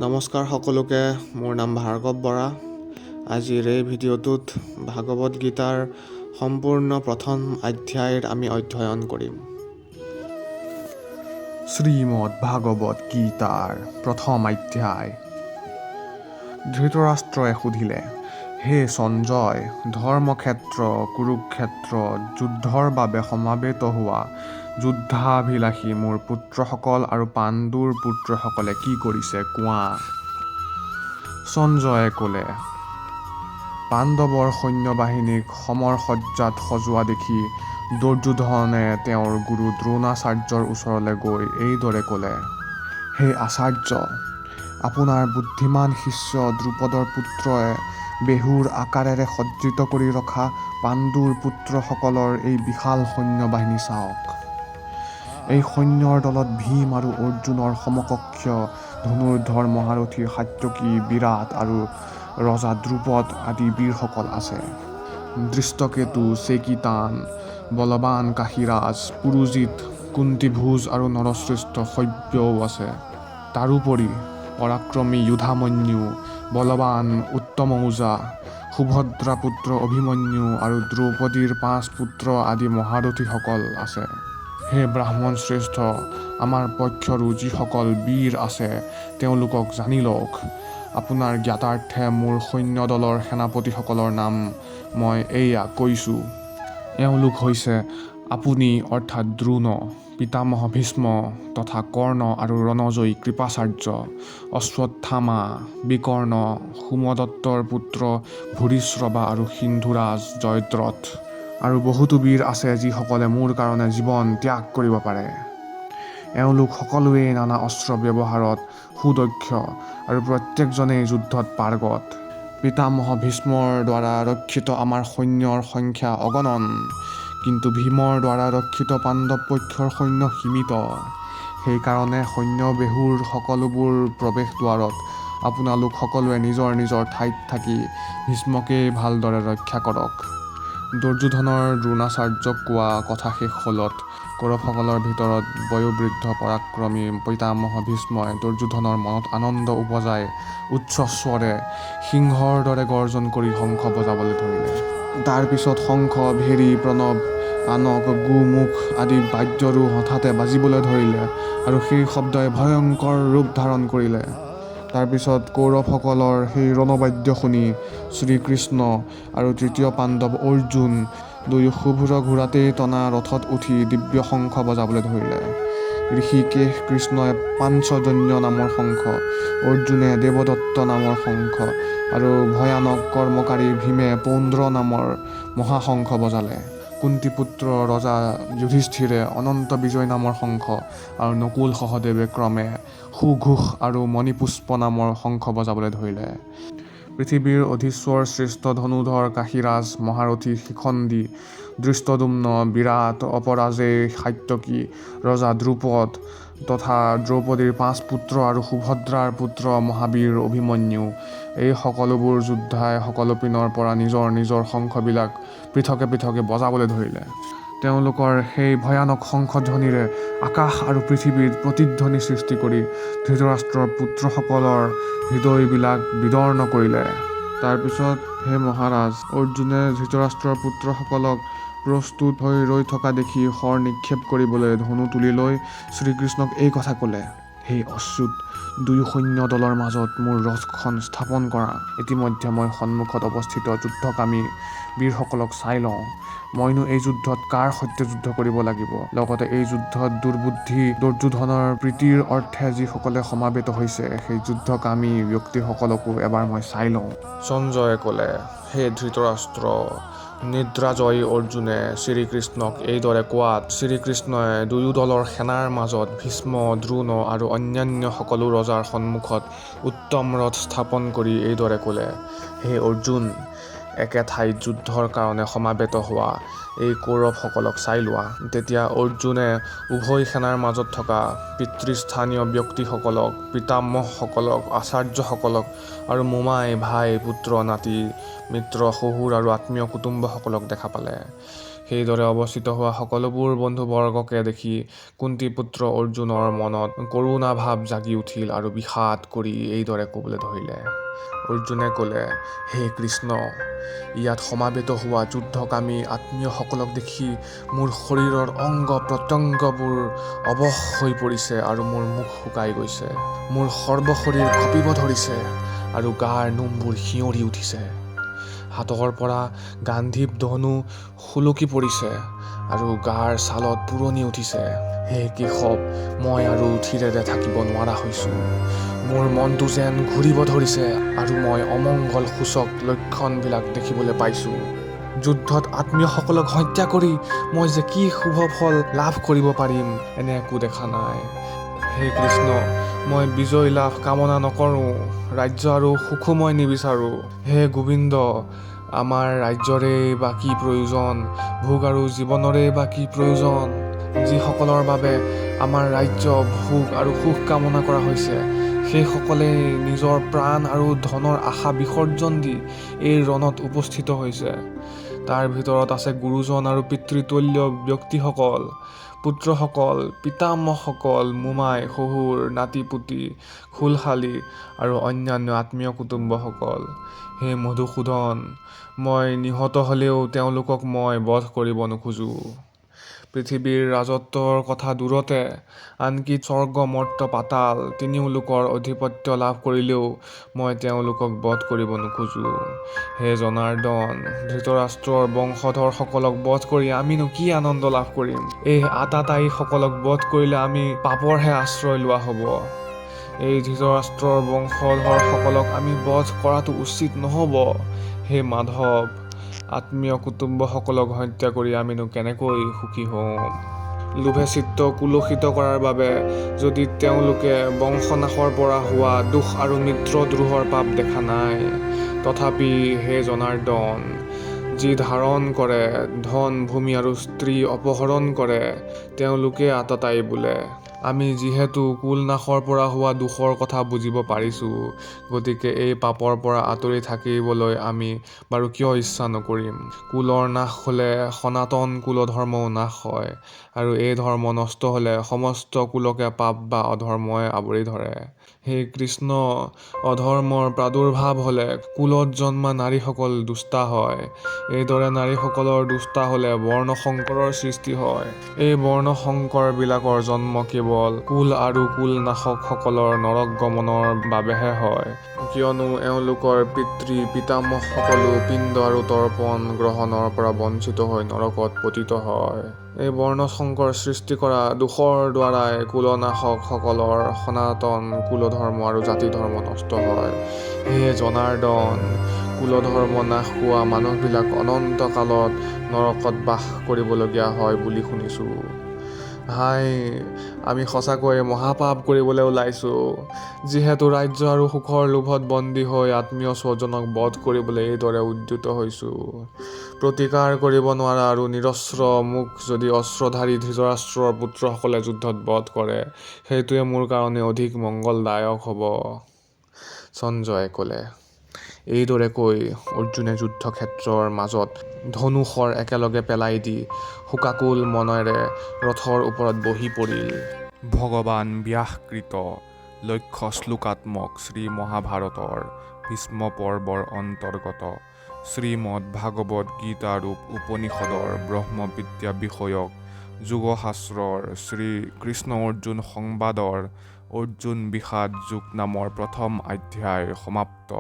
নমস্কাৰ সকলোকে, মোৰ নাম ভাৰ্গৱ বৰা। আজিৰ এই ভিডিঅ'টোত ভাগৱত গীতাৰ সম্পূৰ্ণ প্ৰথম অধ্যায়ৰ আমি অধ্যয়ন কৰিম। শ্ৰীমদ ভাগৱত গীতাৰ প্ৰথম অধ্যায়। ধৃতৰাষ্ট্ৰই সুধিলে, হে সঞ্জয়, ধৰ্মক্ষেত্ৰ কুৰুক্ষেত্ৰত যুদ্ধৰ বাবে সমাবেত হোৱা যুদ্ধাভিলাষী মোৰ পুত্ৰসকল আৰু পাণ্ডুৰ পুত্ৰসকলে কি কৰিছে কোৱা। সঞ্জয়ে ক'লে, পাণ্ডৱৰ সৈন্যবাহিনীক সমৰসজ্জাত সজোৱা দেখি দুৰ্যোধনে তেওঁৰ গুৰু দ্ৰোণাচাৰ্যৰ ওচৰলৈ গৈ এইদৰে ক'লে, হে আচাৰ্য, আপোনাৰ বুদ্ধিমান শিষ্য দ্ৰুপদৰ পুত্ৰই বেহুৰ আকাৰেৰে সজ্জিত কৰি ৰখা পাণ্ডুৰ পুত্ৰসকলৰ এই বিশাল সৈন্যবাহিনী চাওক। এই সৈন্যৰ দলত ভীম আৰু অৰ্জুনৰ সমকক্ষ ধনুৰ্ধৰ মহাৰথী সাত্যকী বিৰাট আৰু ৰজা দ্ৰুপদ আদি বীৰসকল আছে। দৃষ্টকেতু, চেকিতান, বলৱান কাশীৰাজ, পুৰুজিত, কুন্তিভোজ আৰু নৰশ্ৰেষ্ঠ শৈব্যও আছে। তাৰোপৰি পৰাক্ৰমী যুধামন্যু, বলৱান উত্তমৌজা, সুভদ্ৰা পুত্ৰ অভিমন্যু আৰু দ্ৰৌপদীৰ 5 পুত্ৰ আদি মহাৰথীসকল আছে। হে ব্ৰাহ্মণ শ্ৰেষ্ঠ, আমাৰ পক্ষৰো যিসকল বীৰ আছে তেওঁলোকক জানি লওক। আপোনাৰ জ্ঞাতাৰ্থে মোৰ সৈন্যদলৰ সেনাপতিসকলৰ নাম মই এইয়া কৈছোঁ। এওঁলোক হৈছে আপুনি অৰ্থাৎ দ্ৰোণ, পিতামহ ভীষ্ম তথা কৰ্ণ আৰু ৰণজয়ী কৃপাচাৰ্য, অশ্বত্থামা, বিকৰ্ণ, সোমদত্তৰ পুত্ৰ ভূৰিশ্ৰৱা আৰু সিন্ধুৰাজ জয়দ্ৰথ। আৰু বহুতো বীৰ আছে যিসকলে মোৰ কাৰণে জীৱন ত্যাগ কৰিব পাৰে। এওঁলোক সকলোৱে নানা অস্ত্ৰ ব্যৱহাৰত সুদক্ষ আৰু প্ৰত্যেকজনেই যুদ্ধত পাৰ্গত। পিতামহ ভীষ্মৰ দ্বাৰা ৰক্ষিত আমাৰ সৈন্যৰ সংখ্যা অগণন, কিন্তু ভীমৰ দ্বাৰা ৰক্ষিত পাণ্ডৱ পক্ষৰ সৈন্য সীমিত। সেইকাৰণে সৈন্য বেহুৰ সকলোবোৰ প্ৰৱেশদ্বাৰত আপোনালোক সকলোৱে নিজৰ নিজৰ ঠাইত থাকি ভীষ্মকেই ভালদৰে ৰক্ষা কৰক। দুৰ্যোধনৰ দ্ৰোণাচাৰ্যক কোৱা কথা শেষ হ'লত কৌৰৱসকলৰ ভিতৰত বয়োবৃদ্ধ পৰাক্ৰমী পিতামহ ভীষ্মই দুৰ্যোধনৰ মনত আনন্দ উপজাই উচ্চ স্বৰে সিংহৰ দৰে গৰ্জন কৰি শংখ বজাবলৈ ধৰিলে। তাৰ পিছত শংখ, ভেৰী, প্ৰণৱ, আনক, গোমুখ আদি বাদ্যৰো হঠাতে বাজিবলৈ ধৰিলে আৰু সেই শব্দই ভয়ংকৰ ৰূপ ধাৰণ কৰিলে। তাৰপিছত কৌৰৱসকলৰ সেই ৰণবাদ্য শুনি শ্ৰীকৃষ্ণ আৰু তৃতীয় পাণ্ডৱ অৰ্জুন দুয়ো শুভ্ৰ ঘোঁৰাতেই টনা ৰথত উঠি দিব্য শংখ বজাবলৈ ধৰিলে। ঋষিকেশ কৃষ্ণই পাঞ্চজন্য নামৰ শংখ, অৰ্জুনে দেৱদত্ত নামৰ শংখ আৰু ভয়ানক কৰ্মকাৰী ভীমে পৌণ্ড্ৰ নামৰ মহাশংখ বজালে। কুন্তিপুত্ৰ ৰজা যুধিষ্ঠিৰে অনন্ত বিজয় নামৰ শংখ আৰু নকুল সহদেৱে ক্ৰমে সুঘোষ আৰু মণিপুষ্প নামৰ শংখ বজাবলৈ ধৰিলে। পৃথিৱীৰ অধীশ্বৰ শ্ৰেষ্ঠ ধনুধৰ কাশীৰাজ মহাৰথী শিখণ্ডী, ধৃষ্টদ্যুম্ন, বিৰাট, অপৰাজেয়, সাত্যকী, ৰজা দ্ৰুপদ তথা দ্ৰৌপদীৰ 5 পুত্ৰ আৰু সুভদ্ৰাৰ পুত্ৰ মহাবীৰ অভিমন্যু এই সকলোবোৰ যোদ্ধাই সকলো পিনৰ পৰা নিজৰ নিজৰ শংখবিলাক পৃথকে পৃথকে বজাবলৈ ধৰিলে। তেওঁলোকৰ সেই ভয়ানক শংখধ্বনিৰে আকাশ আৰু পৃথিৱীত প্ৰতিধ্বনি সৃষ্টি কৰি ধৃতৰাষ্ট্ৰৰ পুত্ৰসকলৰ হৃদয়বিলাক বিদৰ্ণ কৰিলে। তাৰপিছত হে মহাৰাজ, অৰ্জুনে ধৃতৰাষ্ট্ৰৰ পুত্ৰসকলক প্ৰস্তুত হৈ ৰৈ থকা দেখি শৰ নিক্ষেপ কৰিবলৈ ধনু তুলি লৈ শ্ৰীকৃষ্ণক এই কথা ক'লে, হে অচ্যুত, দুয়ো সৈন্য দলৰ মাজত মোৰ ৰথখন স্থাপন কৰা। ইতিমধ্যে মই সন্মুখত অৱস্থিত যুদ্ধকামী বীৰসকলক চাই লওঁ। মইনো এই যুদ্ধত কাৰ সৈতে যুদ্ধ কৰিব লাগিব, লগতে এই যুদ্ধত দুৰ্বুদ্ধি দুৰ্যোধনৰ প্ৰীতিৰ অৰ্থে যিসকলে সমাবেত হৈছে সেই যুদ্ধকামী ব্যক্তিসকলকো এবাৰ মই চাই লওঁ। সঞ্জয়ে ক'লে, হে ধৃতৰাষ্ট্ৰ, নিদ্ৰাজয়ী অৰ্জুনে শ্ৰীকৃষ্ণক এইদৰে কোৱাত শ্ৰীকৃষ্ণই দুয়ো দলৰ সেনাৰ মাজত ভীষ্ম, দ্ৰোণ আৰু অন্যান্য সকলো ৰজাৰ সন্মুখত উত্তম ৰথ স্থাপন কৰি এইদৰে ক'লে, হে অৰ্জুন, একে ঠাইত যুদ্ধৰ কাৰণে সমাবেত হোৱা এই কৌৰৱসকলক চাই লোৱা। তেতিয়া অৰ্জুনে উভয় সেনাৰ মাজত থকা পিতৃস্থানীয় ব্যক্তিসকলক, পিতামহসকলক, আচাৰ্যসকলক আৰু মোমাই, ভাই, পুত্ৰ, নাতি, মিত্ৰ, শহুৰ আৰু আত্মীয় কুটুম্বসকলক দেখা পালে। সেইদৰে অৱস্থিত হোৱা সকলোবোৰ বন্ধুবৰ্গকে দেখি কুন্তীপুত্ৰ অৰ্জুনৰ মনত কৰোণা ভাৱ জাগি উঠিল আৰু বিষাদ কৰি এইদৰে ক'বলৈ ধৰিলে। অৰ্জুনে ক'লে, হে কৃষ্ণ, ইয়াত সমাবেত হোৱা যুদ্ধকামী আত্মীয়সকলক দেখি মোৰ শৰীৰৰ অংগ প্ৰত্যংগবোৰ অৱশ হৈ পৰিছে আৰু মোৰ মুখ শুকাই গৈছে। মোৰ সৰ্বশৰীৰ কঁপিব ধৰিছে আৰু গাৰ নোমবোৰ শিয়ৰি উঠিছে। হাতৰ পৰা গান্ধীৱ ধনু সুলকি পৰিছে আৰু গাৰ ছালত পুৰণি উঠিছে। হে কেশৱ, মই আৰু থিৰেৰে থাকিব নোৱাৰা হৈছোঁ। মোৰ মনটো যেন ঘূৰিব ধৰিছে আৰু মই অমংগল সূচক লক্ষণবিলাক দেখিবলৈ পাইছোঁ। যুদ্ধত আত্মীয়সকলক হত্যা কৰি মই যে কি শুভ ফল লাভ কৰিব পাৰিম, এনে একো দেখা নাই। হে কৃষ্ণ, মই বিজয় লাভ কামনা নকৰোঁ, ৰাজ্য আৰু সুখো মই নিবিচাৰোঁ। হে গোবিন্দ, আমাৰ ৰাজ্যৰে বা কি প্ৰয়োজন, ভোগ আৰু জীৱনৰে বা কি প্ৰয়োজন? যিসকলৰ বাবে আমাৰ ৰাজ্য, ভোগ আৰু সুখ কামনা কৰা হৈছে, সেইসকলেই নিজৰ প্ৰাণ আৰু ধনৰ আশা বিসৰ্জন দি এই ৰণত উপস্থিত হৈছে। তাৰ ভিতৰত আছে গুৰুজন আৰু পিতৃতুল্য ব্যক্তিসকল, পুত্ৰসকল, পিতামহসকল, মোমাই, শহুৰ, নাতি-পুতি, খুলশালী আৰু অন্যান্য আত্মীয় কুটুম্বসকল। হে মধুসূদন, মই নিহত হ'লেও তেওঁলোকক মই বধ কৰিব নোখোজোঁ। পৃথিৱীৰ ৰাজত্বৰ কথা দূৰতে, আনকি স্বৰ্গ মৰ্ত্য পাতাল তিনিও লোকৰ আধিপত্য লাভ কৰিলেও মই তেওঁলোকক বধ কৰিব নোখোজোঁ। হে জনাৰ্দন, ধৃতৰাষ্ট্ৰৰ বংশধৰসকলক বধ কৰি আমিনো কি আনন্দ লাভ কৰিম? এই আতাতায়ীসকলক বধ কৰিলে আমি পাপৰহে আশ্ৰয় লোৱা হ'ব। এই ধৃতৰাষ্ট্ৰৰ বংশধৰসকলক আমি বধ কৰাটো উচিত নহ'ব। হে মাধৱ, আত্মীয় কুটুম্বসকলক হত্যা কৰি আমিনো কেনেকৈ সুখী হ'ম? লোভে চিত্ত কুলসিত কৰাৰ বাবে যদি তেওঁলোকে বংশনাশৰ পৰা হোৱা দুখ আৰু মিত্ৰদ্ৰোহৰ পাপ দেখা নাই, তথাপি হে জনাৰ্দন, যি ধাৰণ কৰে, ধন ভূমি আৰু স্ত্ৰী অপহৰণ কৰে, তেওঁলোকে আততায়ী বোলে। আমি যিহেতু কুলনাশৰ পৰা হোৱা দুখৰ কথা বুজিব পাৰিছোঁ, গতিকে এই পাপৰ পৰা আঁতৰি থাকিবলৈ আমি বাৰু কিয় ইচ্ছা নকৰিম? কুলৰ নাশ হ'লে সনাতন কুলধৰ্মও নাশ হয়, আৰু এই ধৰ্ম নষ্ট হ'লে সমস্ত কুলকে পাপ বা অধৰ্মই আৱৰি ধৰে। হে কৃষ্ণ, অধৰ্মৰ প্ৰাদুৰ্ভাৱ হ'লে কুলত জন্মা নাৰীসকল দুষ্টা হয়। এইদৰে নাৰীসকলৰ দুষ্টা হ'লে বৰ্ণসংকৰৰ সৃষ্টি হয়। এই বৰ্ণসংকৰবিলাকৰ জন্ম কেৱল কুল আৰু কুলনাশকসকলৰ নৰক গমনৰ বাবেহে হয়, কিয়নো এওঁলোকৰ পিতৃ পিতামহসকলো পিণ্ড আৰু তৰ্পণ গ্ৰহণৰ পৰা বঞ্চিত হৈ নৰকত পতিত হয়। এই বৰ্ণসংকৰ সৃষ্টি কৰা দোষৰ দ্বাৰাই কুলনাশকসকলৰ সনাতন কুলধৰ্ম আৰু জাতি ধৰ্ম নষ্ট হয়। হে জনাৰ্দন, কুলধৰ্ম নাশ হোৱা মানুহবিলাক অনন্ত কালত নৰকত বাস কৰিবলগীয়া হয় বুলি শুনিছোঁ। হায়, আমি সঁচাকৈ মহাপাপ কৰিবলৈ ওলাইছোঁ। যিহেতু ৰাজ্য আৰু সুখৰ লোভত বন্দী হৈ আত্মীয় স্বজনক বধ কৰিবলৈ এইদৰে উদ্যত হৈছোঁ। প্ৰতিকাৰ কৰিব নোৱাৰা আৰু নিৰস্ত্ৰ মোক যদি অস্ত্ৰধাৰী ধৃতৰাষ্ট্ৰৰ পুত্ৰসকলে যুদ্ধত বধ কৰে, সেইটোৱে মোৰ কাৰণে অধিক মংগলদায়ক হ'ব। সঞ্জয়ে ক'লে। এইদৰে কৈ অৰ্জুনে যুদ্ধক্ষেত্ৰৰ মাজত ধনুশৰ একেলগে পেলাই দি শোকাকুল মনেৰে ৰথৰ ওপৰত বহি পৰিল। ভগৱান ব্যাসকৃত লক্ষ্য শ্লোকাত্মক শ্ৰীমহাভাৰতৰ ভীষ্ম পৰ্বৰ অন্তৰ্গত শ্ৰীমদ ভাগৱত গীতাৰূপ উপনিষদৰ ব্ৰহ্মবিদ্যা বিষয়ক যোগশাস্ত্ৰৰ শ্ৰীকৃষ্ণ অৰ্জুন সংবাদৰ অৰ্জুন বিষাদ যোগ নামৰ প্ৰথম অধ্যায় সমাপ্ত।